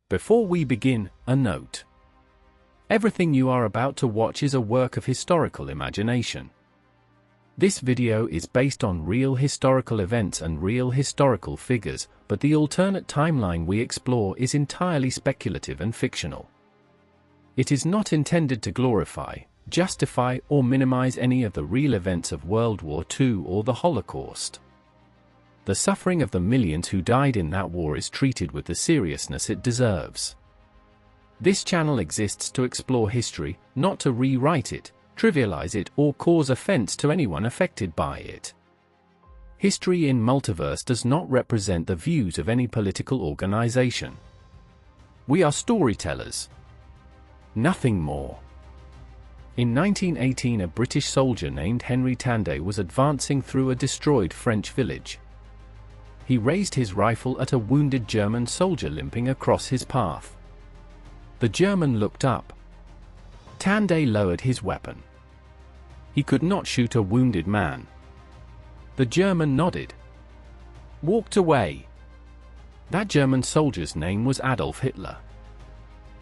Before we begin, a note. Everything you are about to watch is a work of historical imagination. This video is based on real historical events and real historical figures, but the alternate timeline we explore is entirely speculative and fictional. It is not intended to glorify, justify, or minimize any of the real events of World War II or the Holocaust. The suffering of the millions who died in that war is treated with the seriousness it deserves. This channel exists to explore history, not to rewrite it, trivialize it, or cause offense to anyone affected by it. History in Multiverse does not represent the views of any political organization. We are storytellers. Nothing more. In 1918, a British soldier named Henry Tandey was advancing through a destroyed French village. He raised his rifle at a wounded German soldier limping across his path. The German looked up. Tandey lowered his weapon. He could not shoot a wounded man. The German nodded. Walked away. That German soldier's name was Adolf Hitler.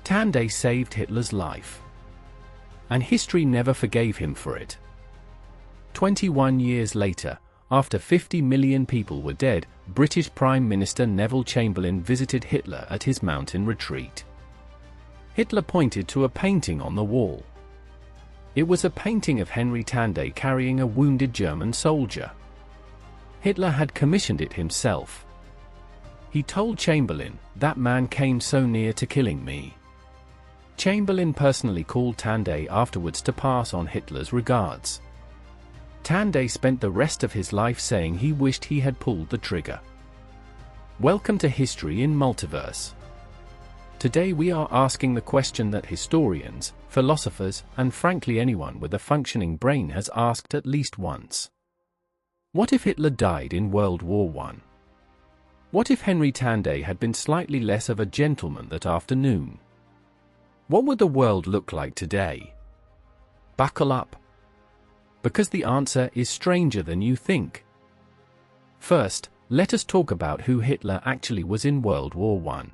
Tandey saved Hitler's life. And history never forgave him for it. 21 years later, after 50 million people were dead, British Prime Minister Neville Chamberlain visited Hitler at his mountain retreat. Hitler pointed to a painting on the wall. It was a painting of Henry Tandey carrying a wounded German soldier. Hitler had commissioned it himself. He told Chamberlain, "That man came so near to killing me." Chamberlain personally called Tandey afterwards to pass on Hitler's regards. Tandey spent the rest of his life saying he wished he had pulled the trigger. Welcome to History in Multiverse. Today we are asking the question that historians, philosophers, and frankly anyone with a functioning brain has asked at least once. What if Hitler died in World War I? What if Henry Tandey had been slightly less of a gentleman that afternoon? What would the world look like today? Buckle up. Because the answer is stranger than you think. First, let us talk about who Hitler actually was in World War I.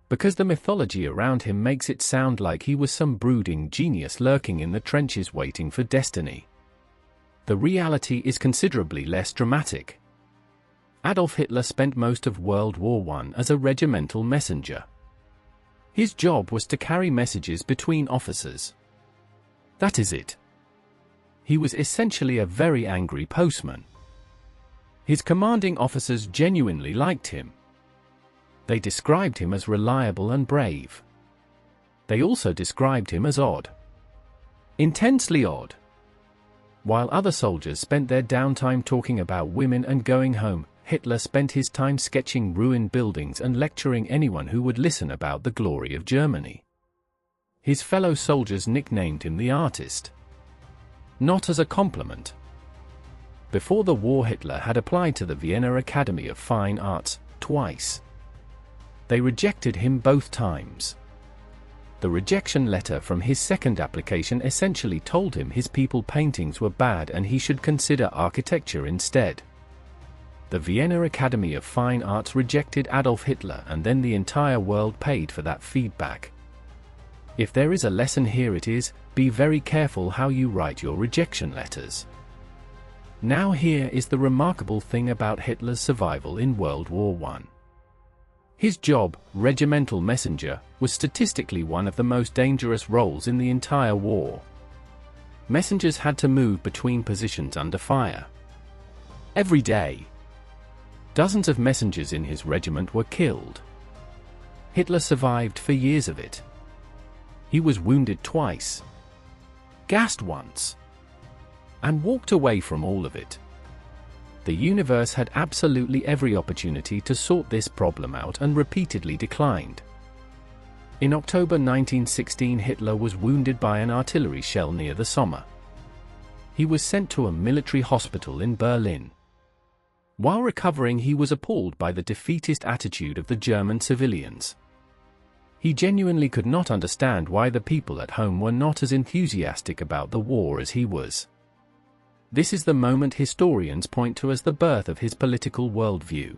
Because the mythology around him makes it sound like he was some brooding genius lurking in the trenches waiting for destiny. The reality is considerably less dramatic. Adolf Hitler spent most of World War I as a regimental messenger. His job was to carry messages between officers. That is it. He was essentially a very angry postman. His commanding officers genuinely liked him. They described him as reliable and brave. They also described him as odd. Intensely odd. While other soldiers spent their downtime talking about women and going home, Hitler spent his time sketching ruined buildings and lecturing anyone who would listen about the glory of Germany. His fellow soldiers nicknamed him the artist. Not as a compliment. Before the war, Hitler had applied to the Vienna Academy of Fine Arts twice. They rejected him both times. The rejection letter from his second application essentially told him his people paintings were bad and he should consider architecture instead. The Vienna Academy of Fine Arts rejected Adolf Hitler, and then the entire world paid for that feedback. If there is a lesson here, it is, be very careful how you write your rejection letters. Now here is the remarkable thing about Hitler's survival in World War I. His job, regimental messenger, was statistically one of the most dangerous roles in the entire war. Messengers had to move between positions under fire. Every day. Dozens of messengers in his regiment were killed. Hitler survived for years of it. He was wounded twice, gassed once, and walked away from all of it. The universe had absolutely every opportunity to sort this problem out and repeatedly declined. In October 1916, Hitler was wounded by an artillery shell near the Somme. He was sent to a military hospital in Berlin. While recovering, he was appalled by the defeatist attitude of the German civilians. He genuinely could not understand why the people at home were not as enthusiastic about the war as he was. This is the moment historians point to as the birth of his political worldview.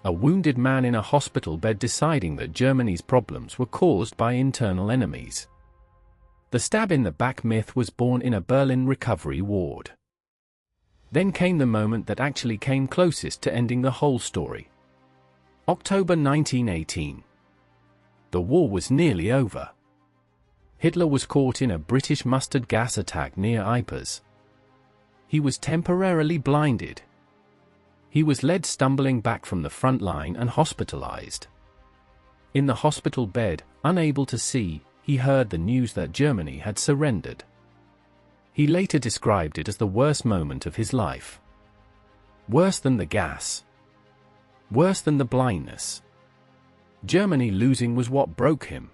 A wounded man in a hospital bed deciding that Germany's problems were caused by internal enemies. The stab in the back myth was born in a Berlin recovery ward. Then came the moment that actually came closest to ending the whole story. October 1918. The war was nearly over. Hitler was caught in a British mustard gas attack near Ypres. He was temporarily blinded. He was led stumbling back from the front line and hospitalized. In the hospital bed, unable to see, he heard the news that Germany had surrendered. He later described it as the worst moment of his life. Worse than the gas. Worse than the blindness. Germany losing was what broke him.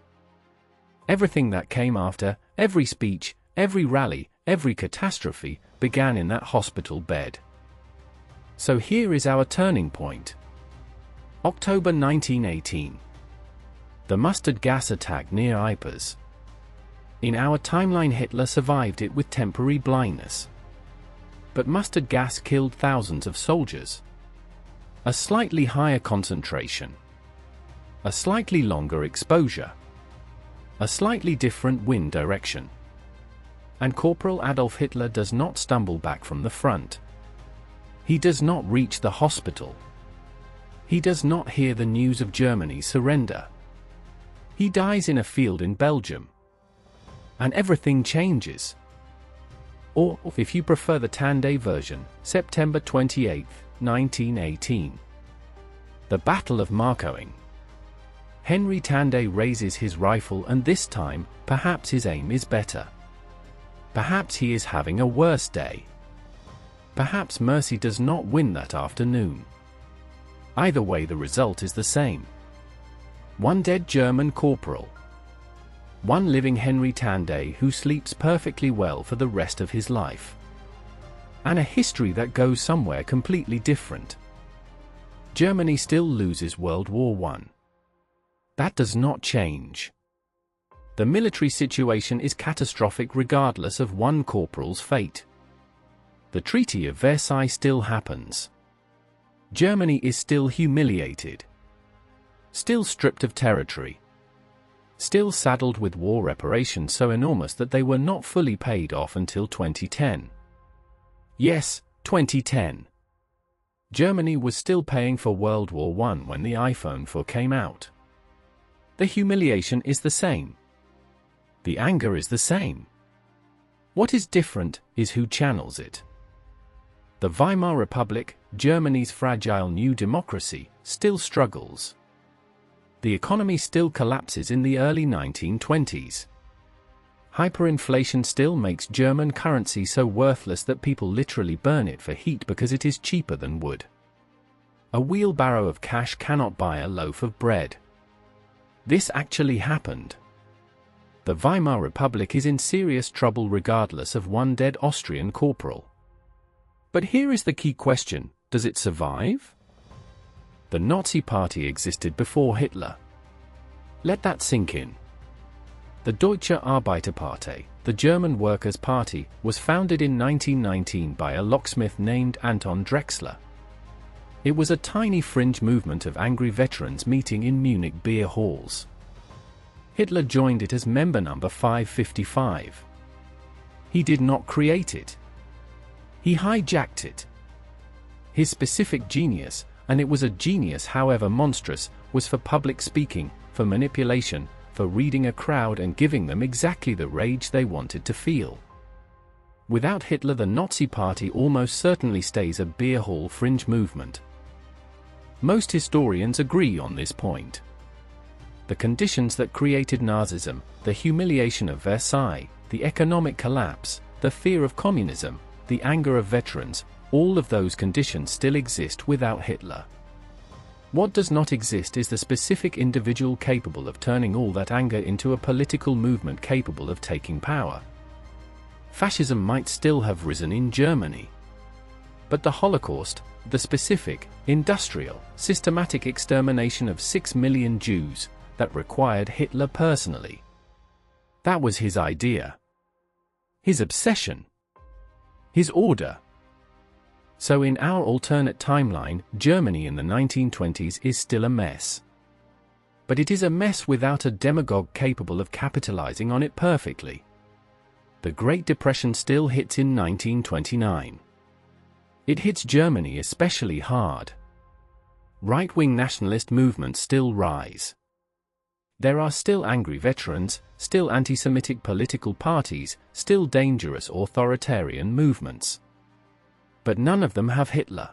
Everything that came after, every speech, every rally, every catastrophe, began in that hospital bed. So here is our turning point. October 1918. The mustard gas attack near Ypres. In our timeline, Hitler survived it with temporary blindness. But mustard gas killed thousands of soldiers. A slightly higher concentration. A slightly longer exposure. A slightly different wind direction. And Corporal Adolf Hitler does not stumble back from the front. He does not reach the hospital. He does not hear the news of Germany's surrender. He dies in a field in Belgium. And everything changes. Or, if you prefer the Tandey version, September 28, 1918. The Battle of Marcoing. Henry Tandey raises his rifle, and this time, perhaps his aim is better. Perhaps he is having a worse day. Perhaps mercy does not win that afternoon. Either way, the result is the same. One dead German corporal. One living Henry Tandey who sleeps perfectly well for the rest of his life. And a history that goes somewhere completely different. Germany still loses World War I. That does not change. The military situation is catastrophic regardless of one corporal's fate. The Treaty of Versailles still happens. Germany is still humiliated. Still stripped of territory. Still saddled with war reparations so enormous that they were not fully paid off until 2010. Yes, 2010. Germany was still paying for World War I when the iPhone 4 came out. The humiliation is the same. The anger is the same. What is different is who channels it. The Weimar Republic, Germany's fragile new democracy, still struggles. The economy still collapses in the early 1920s. Hyperinflation still makes German currency so worthless that people literally burn it for heat because it is cheaper than wood. A wheelbarrow of cash cannot buy a loaf of bread. This actually happened. The Weimar Republic is in serious trouble regardless of one dead Austrian corporal. But here is the key question: does it survive? The Nazi Party existed before Hitler. Let that sink in. The Deutsche Arbeiterpartei, the German Workers' Party, was founded in 1919 by a locksmith named Anton Drexler. It was a tiny fringe movement of angry veterans meeting in Munich beer halls. Hitler joined it as member number 555. He did not create it. He hijacked it. His specific genius, and it was a genius however monstrous, was for public speaking, for manipulation, for reading a crowd and giving them exactly the rage they wanted to feel. Without Hitler, the Nazi Party almost certainly stays a beer hall fringe movement. Most historians agree on this point. The conditions that created Nazism, the humiliation of Versailles, the economic collapse, the fear of communism, the anger of veterans, all of those conditions still exist without Hitler. What does not exist is the specific individual capable of turning all that anger into a political movement capable of taking power. Fascism might still have risen in Germany. But the Holocaust, the specific, industrial, systematic extermination of 6 million Jews, that required Hitler personally. That was his idea. His obsession. His order. So in our alternate timeline, Germany in the 1920s is still a mess. But it is a mess without a demagogue capable of capitalizing on it perfectly. The Great Depression still hits in 1929. It hits Germany especially hard. Right-wing nationalist movements still rise. There are still angry veterans, still anti-Semitic political parties, still dangerous authoritarian movements. But none of them have Hitler.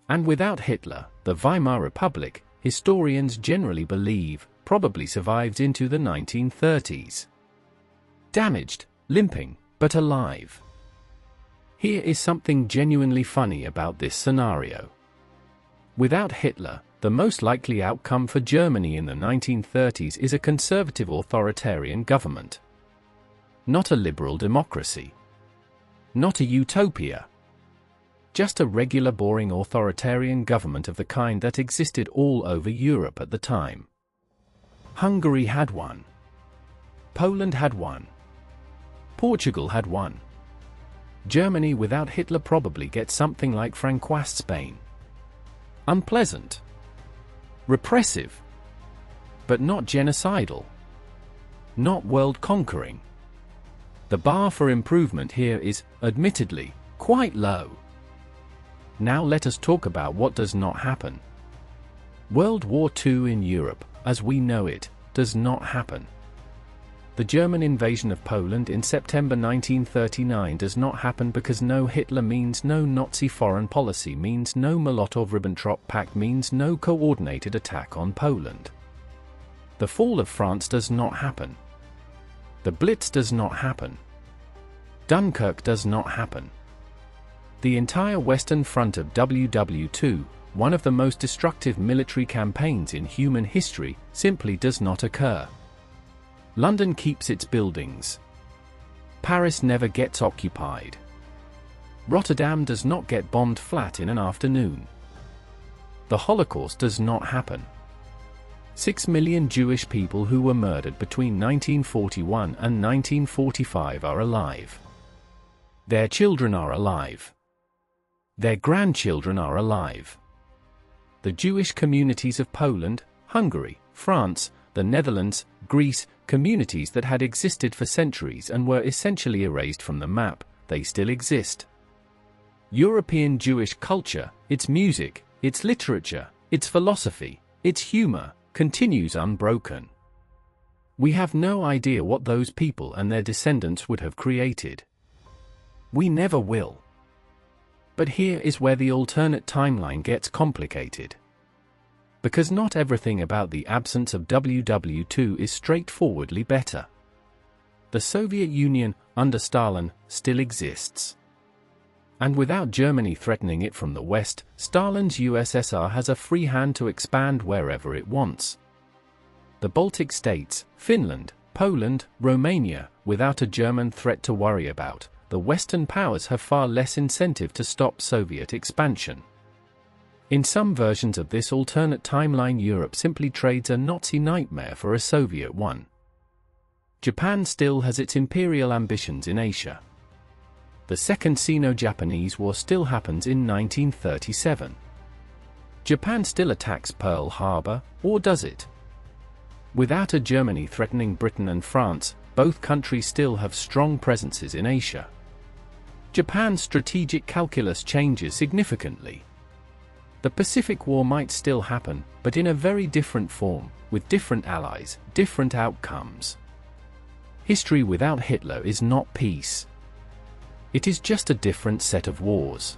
And without Hitler, the Weimar Republic, historians generally believe, probably survived into the 1930s. Damaged, limping, but alive. Here is something genuinely funny about this scenario. Without Hitler, the most likely outcome for Germany in the 1930s is a conservative authoritarian government. Not a liberal democracy. Not a utopia. Just a regular boring authoritarian government of the kind that existed all over Europe at the time. Hungary had one. Poland had one. Portugal had one. Germany without Hitler probably gets something like Francoist Spain. Unpleasant. Repressive. But not genocidal. Not world-conquering. The bar for improvement here is, admittedly, quite low. Now let us talk about what does not happen. World War II in Europe, as we know it, does not happen. The German invasion of Poland in September 1939 does not happen because no Hitler means no Nazi foreign policy means no Molotov-Ribbentrop Pact means no coordinated attack on Poland. The fall of France does not happen. The Blitz does not happen. Dunkirk does not happen. The entire Western Front of WW2, one of the most destructive military campaigns in human history, simply does not occur. London keeps its buildings. Paris never gets occupied. Rotterdam does not get bombed flat in an afternoon. The Holocaust does not happen. 6 million Jewish people who were murdered between 1941 and 1945 are alive. Their children are alive. Their grandchildren are alive. The Jewish communities of Poland, Hungary, France, the Netherlands, Greece, communities that had existed for centuries and were essentially erased from the map, they still exist. European Jewish culture, its music, its literature, its philosophy, its humor, continues unbroken. We have no idea what those people and their descendants would have created. We never will. But here is where the alternate timeline gets complicated. Because not everything about the absence of WW2 is straightforwardly better. The Soviet Union, under Stalin, still exists. And without Germany threatening it from the West, Stalin's USSR has a free hand to expand wherever it wants. The Baltic states, Finland, Poland, Romania, without a German threat to worry about, the Western powers have far less incentive to stop Soviet expansion. In some versions of this alternate timeline, Europe simply trades a Nazi nightmare for a Soviet one. Japan still has its imperial ambitions in Asia. The Second Sino-Japanese War still happens in 1937. Japan still attacks Pearl Harbor, or does it? Without a Germany threatening Britain and France, both countries still have strong presences in Asia. Japan's strategic calculus changes significantly. The Pacific War might still happen, but in a very different form, with different allies, different outcomes. History without Hitler is not peace. It is just a different set of wars.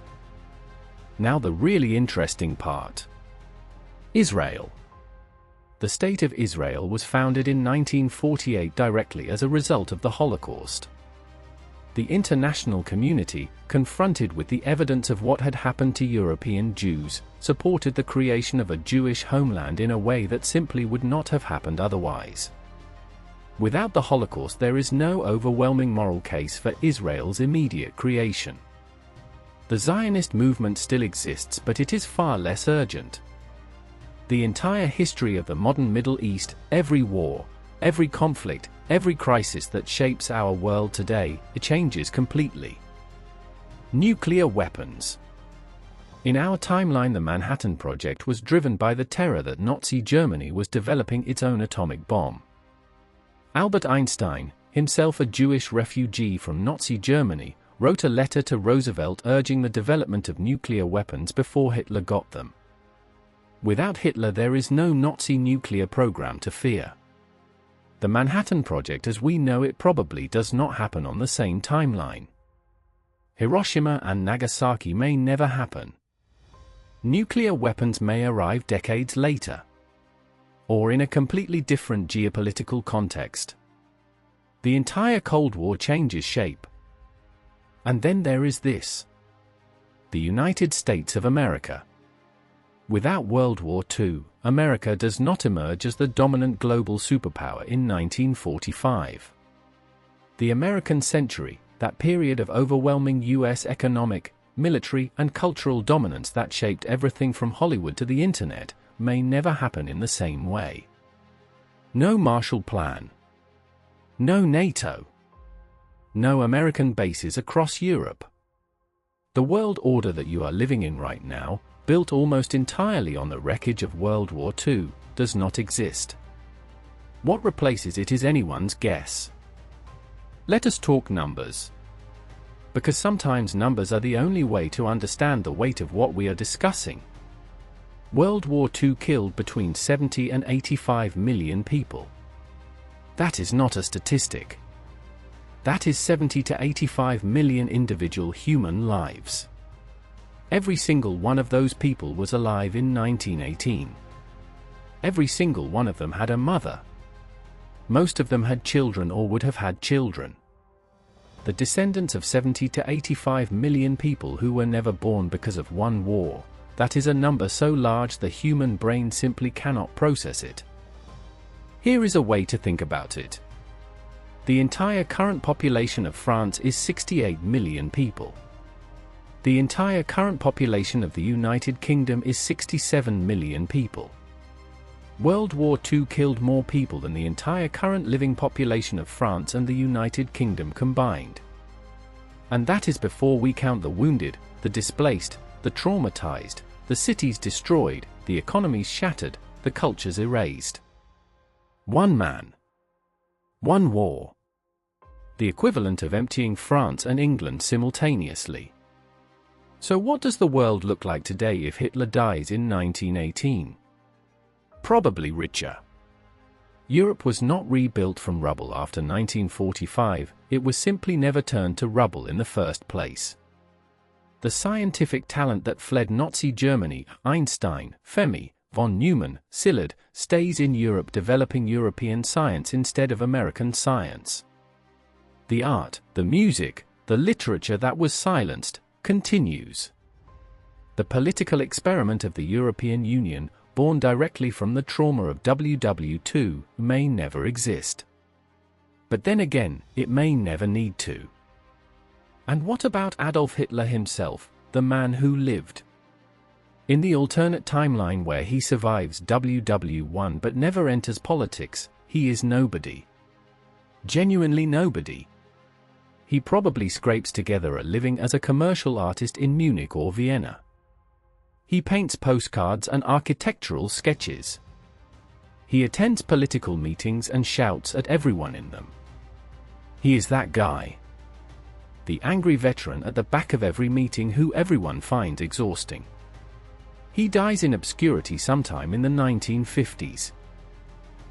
Now the really interesting part. Israel. The State of Israel was founded in 1948 directly as a result of the Holocaust. The international community, confronted with the evidence of what had happened to European Jews, supported the creation of a Jewish homeland in a way that simply would not have happened otherwise. Without the Holocaust, there is no overwhelming moral case for Israel's immediate creation. The Zionist movement still exists, but it is far less urgent. The entire history of the modern Middle East, every war, every conflict, every crisis that shapes our world today, it changes completely. Nuclear weapons. In our timeline, the Manhattan Project was driven by the terror that Nazi Germany was developing its own atomic bomb. Albert Einstein, himself a Jewish refugee from Nazi Germany, wrote a letter to Roosevelt urging the development of nuclear weapons before Hitler got them. Without Hitler, there is no Nazi nuclear program to fear. The Manhattan Project as we know it probably does not happen on the same timeline. Hiroshima and Nagasaki may never happen. Nuclear weapons may arrive decades later, or in a completely different geopolitical context. The entire Cold War changes shape. And then there is this: the United States of America. Without World War II, America does not emerge as the dominant global superpower in 1945. The American century, that period of overwhelming US economic, military, and cultural dominance that shaped everything from Hollywood to the internet, may never happen in the same way. No Marshall Plan. No NATO. No American bases across Europe. The world order that you are living in right now, built almost entirely on the wreckage of World War II, does not exist. What replaces it is anyone's guess. Let us talk numbers. Because sometimes numbers are the only way to understand the weight of what we are discussing. World War II killed between 70 and 85 million people. That is not a statistic. That is 70 to 85 million individual human lives. Every single one of those people was alive in 1918. Every single one of them had a mother. Most of them had children or would have had children. The descendants of 70 to 85 million people who were never born because of one war, that is a number so large the human brain simply cannot process it. Here is a way to think about it. The entire current population of France is 68 million people. The entire current population of the United Kingdom is 67 million people. World War II killed more people than the entire current living population of France and the United Kingdom combined. And that is before we count the wounded, the displaced, the traumatized, the cities destroyed, the economies shattered, the cultures erased. One man. One war. The equivalent of emptying France and England simultaneously. So what does the world look like today if Hitler dies in 1918? Probably richer. Europe was not rebuilt from rubble after 1945, it was simply never turned to rubble in the first place. The scientific talent that fled Nazi Germany, Einstein, Fermi, von Neumann, Szilard, stays in Europe developing European science instead of American science. The art, the music, the literature that was silenced, continues. The political experiment of the European Union, born directly from the trauma of WW2, may never exist. But then again, it may never need to. And what about Adolf Hitler himself, the man who lived? In the alternate timeline where he survives WW1 but never enters politics, he is nobody. Genuinely nobody. He probably scrapes together a living as a commercial artist in Munich or Vienna. He paints postcards and architectural sketches. He attends political meetings and shouts at everyone in them. He is that guy. The angry veteran at the back of every meeting who everyone finds exhausting. He dies in obscurity sometime in the 1950s.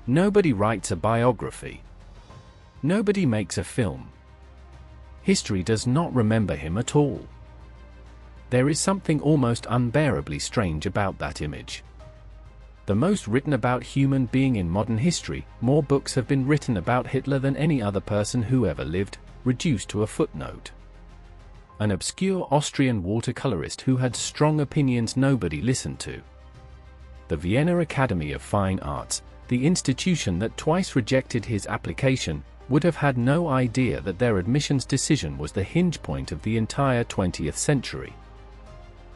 Nobody writes a biography. Nobody makes a film. History does not remember him at all. There is something almost unbearably strange about that image. The most written about human being in modern history, more books have been written about Hitler than any other person who ever lived, reduced to a footnote. An obscure Austrian watercolorist who had strong opinions nobody listened to. The Vienna Academy of Fine Arts, the institution that twice rejected his application, would have had no idea that their admissions decision was the hinge point of the entire 20th century.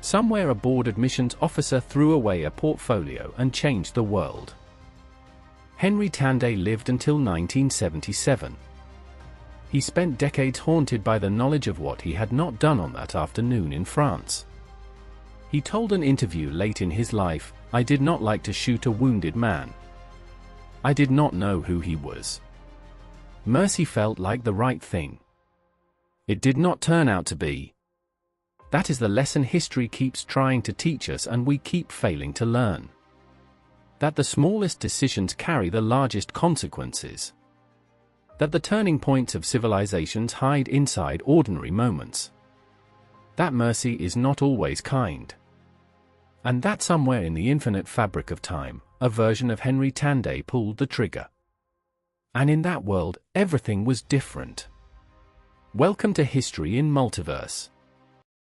Somewhere a board admissions officer threw away a portfolio and changed the world. Henry Tandey lived until 1977. He spent decades haunted by the knowledge of what he had not done on that afternoon in France. He told an interview late in his life, "I did not like to shoot a wounded man. I did not know who he was. Mercy felt like the right thing. It did not turn out to be." That is the lesson history keeps trying to teach us, and we keep failing to learn. That the smallest decisions carry the largest consequences. That the turning points of civilizations hide inside ordinary moments. That mercy is not always kind. And that somewhere in the infinite fabric of time, a version of Henry Tandey pulled the trigger. And in that world, everything was different. Welcome to History in Multiverse.